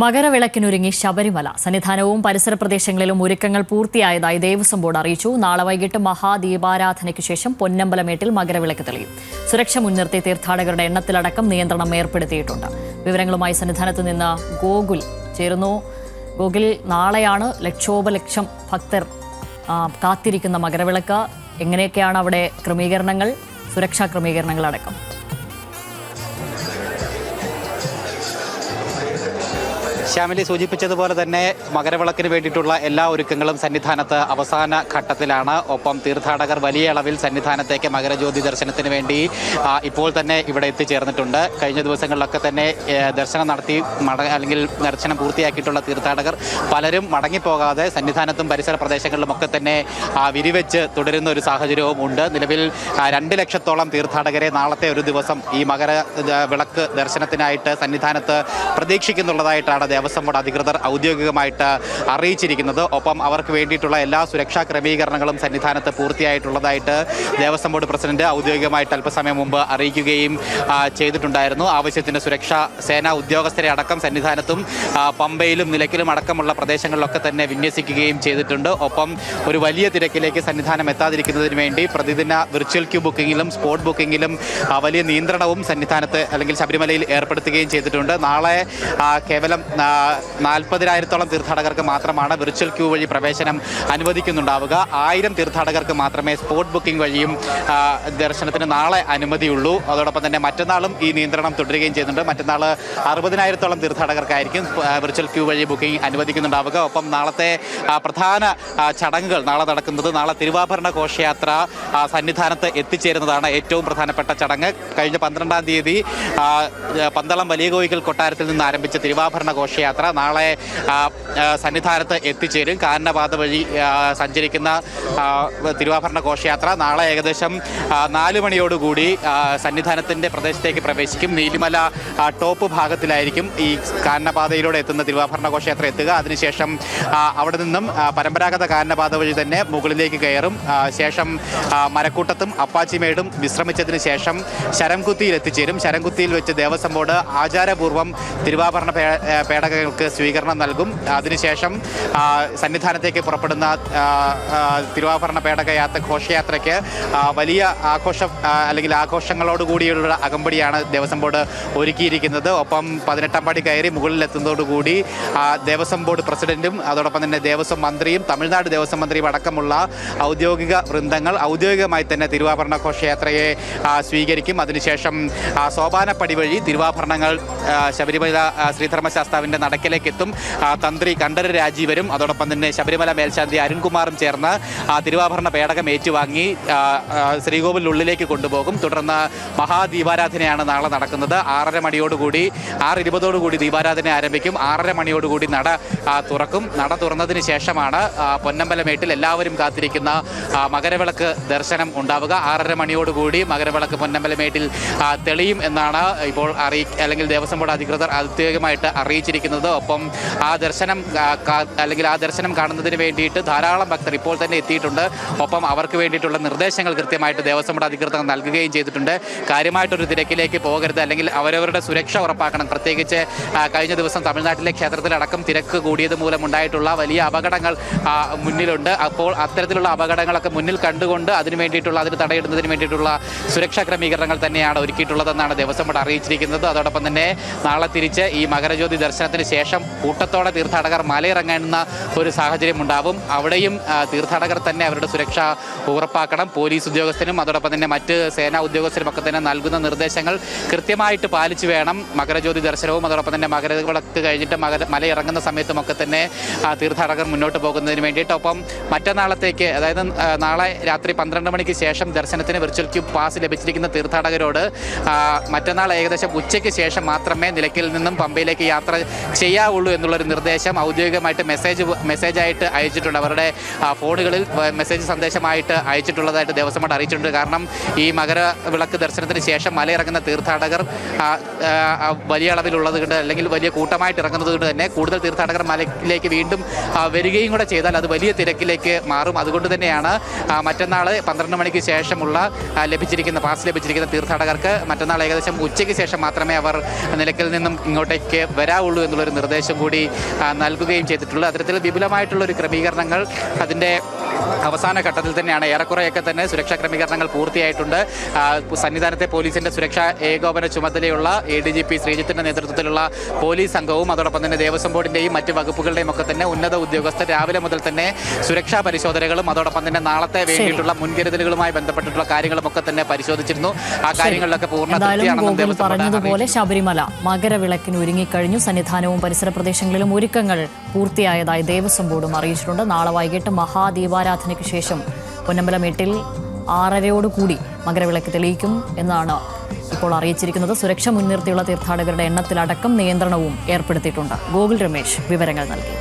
മകരവിളക്കിനൊരുങ്ങി ശബരിമല. സന്നിധാനവും പരിസര പ്രദേശങ്ങളിലും ഒരുക്കങ്ങൾ പൂർത്തിയായതായി ദേവസ്വം ബോർഡ് അറിയിച്ചു. നാളെ വൈകിട്ട് മഹാദീപാരാധനയ്ക്കു ശേഷം പൊന്നമ്പലമേട്ടിൽ മകരവിളക്ക് തെളിയും. സുരക്ഷ മുൻനിർത്തി തീർത്ഥാടകരുടെ എണ്ണത്തിലടക്കം നിയന്ത്രണം ഏർപ്പെടുത്തിയിട്ടുണ്ട്. വിവരങ്ങളുമായി സന്നിധാനത്ത് നിന്ന് ഗോകുൽ ചേരുന്നു. ഗോകുൽ, നാളെയാണ് ലക്ഷോപലക്ഷം ഭക്തർ കാത്തിരിക്കുന്ന മകരവിളക്ക്. എങ്ങനെയൊക്കെയാണ് അവിടെ ക്രമീകരണങ്ങൾ, സുരക്ഷാ ക്രമീകരണങ്ങളടക്കം? ശ്യാമിലി സൂചിപ്പിച്ചതുപോലെ തന്നെ മകരവിളക്കിന് വേണ്ടിയിട്ടുള്ള എല്ലാ ഒരുക്കങ്ങളും സന്നിധാനത്ത് അവസാന ഘട്ടത്തിലാണ്. ഒപ്പം തീർത്ഥാടകർ വലിയ അളവിൽ സന്നിധാനത്തേക്ക് മകരജ്യോതി ദർശനത്തിന് വേണ്ടി ഇപ്പോൾ തന്നെ ഇവിടെ എത്തിച്ചേർന്നിട്ടുണ്ട്. കഴിഞ്ഞ ദിവസങ്ങളിലൊക്കെ തന്നെ ദർശനം നടത്തി അല്ലെങ്കിൽ ദർശനം പൂർത്തിയാക്കിയിട്ടുള്ള തീർത്ഥാടകർ പലരും മടങ്ങിപ്പോകാതെ സന്നിധാനത്തും പരിസര പ്രദേശങ്ങളിലുമൊക്കെ തന്നെ വിരിവെച്ച് തുടരുന്ന ഒരു സാഹചര്യവും ഉണ്ട്. നിലവിൽ 2 ലക്ഷത്തോളം തീർത്ഥാടകരെ നാളത്തെ ഒരു ദിവസം ഈ മകര വിളക്ക് ദർശനത്തിനായിട്ട് സന്നിധാനത്ത് പ്രതീക്ഷിക്കുന്നുള്ളതായിട്ടാണ് ദേവസ്വം ബോർഡ് അധികൃതർ ഔദ്യോഗികമായിട്ട് അറിയിച്ചിരിക്കുന്നത്. ഒപ്പം അവർക്ക് വേണ്ടിയിട്ടുള്ള എല്ലാ സുരക്ഷാ ക്രമീകരണങ്ങളും സന്നിധാനത്ത് പൂർത്തിയായിട്ടുള്ളതായിട്ട് ദേവസ്വം ബോർഡ് പ്രസിഡന്റ് ഔദ്യോഗികമായിട്ട് അല്പസമയം മുമ്പ് അറിയിക്കുകയും ചെയ്തിട്ടുണ്ടായിരുന്നു. ആവശ്യത്തിന് സുരക്ഷാ സേനാ ഉദ്യോഗസ്ഥരെ അടക്കം സന്നിധാനത്തും പമ്പയിലും നിലയ്ക്കലും അടക്കമുള്ള പ്രദേശങ്ങളിലൊക്കെ തന്നെ വിന്യസിക്കുകയും ചെയ്തിട്ടുണ്ട്. ഒപ്പം ഒരു വലിയ തിരക്കിലേക്ക് സന്നിധാനം എത്താതിരിക്കുന്നതിന് വേണ്ടി പ്രതിദിന വിർച്വൽ ക്യൂ ബുക്കിങ്ങിലും സ്പോട്ട് ബുക്കിങ്ങിലും വലിയ നിയന്ത്രണവും സന്നിധാനത്ത് അല്ലെങ്കിൽ ശബരിമലയിൽ ഏർപ്പെടുത്തുകയും ചെയ്തിട്ടുണ്ട്. നാളെ കേവലം 40,000-ഓളം തീർത്ഥാടകർക്ക് മാത്രമാണ് വിർച്വൽ ക്യൂ വഴി പ്രവേശനം അനുവദിക്കുന്നുണ്ടാവുക. 1000 തീർത്ഥാടകർക്ക് മാത്രമേ സ്പോട്ട് ബുക്കിംഗ് വഴിയും ദർശനത്തിന് നാളെ അനുമതിയുള്ളൂ. അതോടൊപ്പം തന്നെ മറ്റന്നാളും ഈ നിയന്ത്രണം തുടരുകയും ചെയ്യുന്നുണ്ട്. മറ്റന്നാൾ 60,000-ഓളം തീർത്ഥാടകർക്കായിരിക്കും വിർച്വൽ ക്യൂ വഴി ബുക്കിംഗ് അനുവദിക്കുന്നുണ്ടാവുക. ഒപ്പം നാളത്തെ പ്രധാന ചടങ്ങുകൾ നാളെ നടക്കുന്നത്, നാളെ തിരുവാഭരണ ഘോഷയാത്ര സന്നിധാനത്ത് എത്തിച്ചേരുന്നതാണ് ഏറ്റവും പ്രധാനപ്പെട്ട ചടങ്ങ്. കഴിഞ്ഞ 12-ാം തീയതി പന്തളം വലിയ കോയിക്കൽ കൊട്ടാരത്തിൽ നിന്ന് ആരംഭിച്ച തിരുവാഭരണ ഘോഷയാത്ര നാളെ സന്നിധാനത്ത് എത്തിച്ചേരും. കാനനപാത വഴി സഞ്ചരിക്കുന്ന തിരുവാഭരണ ഘോഷയാത്ര നാളെ ഏകദേശം 4 മണിയോടുകൂടി സന്നിധാനത്തിൻ്റെ പ്രദേശത്തേക്ക് പ്രവേശിക്കും. നീലിമല ടോപ്പ് ഭാഗത്തിലായിരിക്കും ഈ കാനനപാതയിലൂടെ എത്തുന്ന തിരുവാഭരണ ഘോഷയാത്ര എത്തുക. അതിനുശേഷം അവിടെ നിന്നും പരമ്പരാഗത കാനനപാത വഴി തന്നെ മുകളിലേക്ക് കയറും. ശേഷം മരക്കൂട്ടത്തും അപ്പാച്ചിമേടും വിശ്രമിച്ചതിന് ശേഷം ശരംകുത്തിയിൽ എത്തിച്ചേരും. ശരംകുത്തിയിൽ വെച്ച് ദേവസ്വം ബോർഡ് ആചാരപൂർവ്വം തിരുവാഭരണ പേടകങ്ങൾക്ക് സ്വീകരണം നൽകും. അതിനുശേഷം സന്നിധാനത്തേക്ക് പുറപ്പെടുന്ന തിരുവാഭരണ പേടക ഘോഷയാത്രയ്ക്ക് വലിയ ആഘോഷങ്ങളോടുകൂടിയുള്ള അകമ്പടിയാണ് ദേവസ്വം ബോർഡ് ഒരുക്കിയിരിക്കുന്നത്. ഒപ്പം 18-ാം പടി കയറി മുകളിലെത്തുന്നതോടുകൂടി ദേവസ്വം ബോർഡ് പ്രസിഡന്റും അതോടൊപ്പം തന്നെ ദേവസ്വം മന്ത്രിയും തമിഴ്നാട് ദേവസ്വം മന്ത്രിയും അടക്കമുള്ള ഔദ്യോഗിക വൃന്ദങ്ങൾ ഔദ്യോഗികമായി തന്നെ തിരുവാഭരണ ഘോഷയാത്രയെ സ്വീകരിക്കും. അതിനുശേഷം സോപാനപ്പടി വഴി തിരുവാഭരണങ്ങൾ ശബരിമല ശ്രീധർമ്മശാസ്താവിൻ്റെ നടക്കിലേക്ക് എത്തും. തന്ത്രി കണ്ഠരര് രാജീവരും അതോടൊപ്പം തന്നെ ശബരിമല മേൽശാന്തി അരുൺകുമാറും ചേർന്ന് തിരുവാഭരണ പേടകം ഏറ്റുവാങ്ങി ശ്രീകോവിലിനുള്ളിലേക്ക് കൊണ്ടുപോകും. തുടർന്ന് മഹാദീപാരാധനയാണ് നാളെ നടക്കുന്നത്. 6:30 മണിയോടുകൂടി 6:20 ദീപാരാധന ആരംഭിക്കും. 6:30 മണിയോടുകൂടി നട തുറക്കും. നട തുറന്നതിന് ശേഷമാണ് പൊന്നമ്പലമേട്ടിൽ എല്ലാവരും കാത്തിരിക്കുന്ന മകരവിളക്ക് ദർശനം ഉണ്ടാവുക. 6:30 മണിയോടുകൂടി മകരവിളക്ക് പൊന്നമ്പലമേട്ടിൽ തെളിയും എന്നാണ് ഇപ്പോൾ അല്ലെങ്കിൽ ദേവസ്വം ബോർഡ് അധികൃതർ ഔദ്യോഗികമായിട്ട് അറിയിച്ചിരിക്കുന്നത്. ഒപ്പം ആ ദർശനം കാണുന്നതിന് വേണ്ടിയിട്ട് ധാരാളം ഭക്തർ ഇപ്പോൾ തന്നെ എത്തിയിട്ടുണ്ട്. ഒപ്പം അവർക്ക് വേണ്ടിയിട്ടുള്ള നിർദ്ദേശങ്ങൾ കൃത്യമായിട്ട് ദേവസ്വം ബോർഡ് അധികൃതർ നൽകുകയും ചെയ്തിട്ടുണ്ട്. കാര്യമായിട്ടൊരു തിരക്കിലേക്ക് പോകരുത്, അല്ലെങ്കിൽ അവരവരുടെ സുരക്ഷ ഉറപ്പാക്കണം. പ്രത്യേകിച്ച് കഴിഞ്ഞ ദിവസം തമിഴ്നാട്ടിലെ ക്ഷേത്രത്തിലടക്കം തിരക്ക് കൂടിയത് മൂലമുണ്ടായിട്ടുള്ള വലിയ അപകടങ്ങൾ മുന്നിലുണ്ട്. അപ്പോൾ അത്തരത്തിലുള്ള അപകടങ്ങളൊക്കെ മുന്നിൽ കണ്ടുകൊണ്ട് അതിന് തടയിടുന്നതിന് വേണ്ടിയിട്ടുള്ള സുരക്ഷാ ക്രമീകരണങ്ങൾ തന്നെയാണ് ഒരുക്കിയിട്ടുള്ളതെന്നാണ് ദേവസ്വം ബോർഡ് അറിയിച്ചിരിക്കുന്നത്. അതോടൊപ്പം തന്നെ നാളെ തിരിച്ച് ഈ മകരജ്യോതി ദർശനത്തിന് ശേഷം കൂട്ടത്തോടെ തീർത്ഥാടകർ മലയിറങ്ങുന്ന ഒരു സാഹചര്യം ഉണ്ടാവും. അവിടെയും തീർത്ഥാടകർ തന്നെ അവരുടെ സുരക്ഷ ഉറപ്പാക്കണം. പോലീസ് ഉദ്യോഗസ്ഥരും അതോടൊപ്പം തന്നെ മറ്റ് സേനാ ഉദ്യോഗസ്ഥരും ഒക്കെ തന്നെ നൽകുന്ന നിർദ്ദേശങ്ങൾ കൃത്യമായിട്ട് പാലിച്ചു വേണം മകരജ്യോതി ദർശനവും അതോടൊപ്പം തന്നെ മകരവിളക്ക് കഴിഞ്ഞിട്ട് മലയിറങ്ങുന്ന സമയത്തുമൊക്കെ തന്നെ തീർത്ഥാടകർ മുന്നോട്ട് പോകുന്നതിന് വേണ്ടിയിട്ട്. ഒപ്പം മറ്റന്നാളത്തേക്ക്, അതായത് നാളെ രാത്രി 12 മണിക്ക് ശേഷം ദർശനത്തിന് വിർച്വൽ ക്യൂ പാസ് ലഭിച്ചിരിക്കുന്ന തീർത്ഥാടകരോട് മറ്റന്നാൾ ഏകദേശം ഉച്ചയ്ക്ക് ശേഷം മാത്രമേ നിലയ്ക്കൽ നിന്നും പമ്പയിലേക്ക് യാത്ര ചെയ്യാവുള്ളൂ എന്നുള്ളൊരു നിർദ്ദേശം ഔദ്യോഗികമായിട്ട് മെസ്സേജായിട്ട് അയച്ചിട്ടുണ്ട്. അവരുടെ ഫോണുകളിൽ മെസ്സേജ് സന്ദേശമായിട്ട് അയച്ചിട്ടുള്ളതായിട്ട് ദേവസ്വം ബോർഡ് അറിയിച്ചിട്ടുണ്ട്. കാരണം ഈ മകരവിളക്ക് ദർശനത്തിന് ശേഷം മലയിറങ്ങുന്ന തീർത്ഥാടകർ വലിയ അളവിലുള്ളത് കൊണ്ട് അല്ലെങ്കിൽ വലിയ കൂട്ടമായിട്ട് ഇറങ്ങുന്നത് കൊണ്ട് തന്നെ കൂടുതൽ തീർത്ഥാടകർ മലയിലേക്ക് വീണ്ടും വരികയും കൂടെ ചെയ്താൽ അത് വലിയ തിരക്കിലേക്ക് മാറും. അതുകൊണ്ട് തന്നെയാണ് മറ്റന്നാൾ 12 മണിക്ക് ശേഷമുള്ള പാസ് ലഭിച്ചിരിക്കുന്ന തീർത്ഥാടകർക്ക് മറ്റന്നാൾ ഏകദേശം ഉച്ചയ്ക്ക് ശേഷം മാത്രമേ അവർ നിലയ്ക്കൽ നിന്നും ഇങ്ങോട്ടേക്ക് വരാവുള്ളൂ എന്നുള്ളൊരു നിർദ്ദേശം കൂടി നൽകുകയും ചെയ്തിട്ടുള്ളത്. അത്തരത്തിൽ വിപുലമായിട്ടുള്ളൊരു ക്രമീകരണങ്ങൾ അതിൻ്റെ അവസാന ഘട്ടത്തിൽ തന്നെയാണ്. ഏറെക്കുറെയൊക്കെ തന്നെ സുരക്ഷാ ക്രമീകരണങ്ങൾ പൂർത്തിയായിട്ടുണ്ട്. സന്നിധാനത്തെ പോലീസിന്റെ സുരക്ഷാ ഏകോപന ചുമതലയുള്ള ADGP ശ്രീജിത്തിന്റെ നേതൃത്വത്തിലുള്ള പോലീസ് സംഘവും അതോടൊപ്പം തന്നെ ദേവസ്വം ബോർഡിന്റെയും മറ്റ് വകുപ്പുകളുടെയും ഒക്കെ തന്നെ ഉന്നത ഉദ്യോഗസ്ഥർ രാവിലെ മുതൽ തന്നെ സുരക്ഷാ പരിശോധനകളും അതോടൊപ്പം തന്നെ നാളത്തെ വേണ്ടിയിട്ടുള്ള മുൻകരുതലുകളുമായി ബന്ധപ്പെട്ടിട്ടുള്ള കാര്യങ്ങളും ഒക്കെ തന്നെ പരിശോധിച്ചിരുന്നു. ആ കാര്യങ്ങളിലൊക്കെ പൂർണ്ണ തൃപ്തിയാണെന്ന് പറഞ്ഞതുപോലെ ശബരിമല മകരവിളക്കിന് ഒരുങ്ങിക്കഴിഞ്ഞു. സന്നിധാനവും പരിസര പ്രദേശങ്ങളിലും ഒരുക്കങ്ങൾ പൂർത്തിയായതായി ദേവസ്വം ബോർഡും അറിയിച്ചിട്ടുണ്ട്. നാളെ വൈകിട്ട് മഹാദീപാരാധനയ്ക്ക് ശേഷം പൊന്നമ്പലമേട്ടിൽ 6:30 മകരവിളക്ക് തെളിയിക്കും എന്നാണ് ഇപ്പോൾ അറിയിച്ചിരിക്കുന്നത്. സുരക്ഷ മുൻനിർത്തിയുള്ള തീർത്ഥാടകരുടെ എണ്ണത്തിലടക്കം നിയന്ത്രണവും ഏർപ്പെടുത്തിയിട്ടുണ്ട്. ഗോകുൽ രമേശ് വിവരങ്ങൾ നൽകി.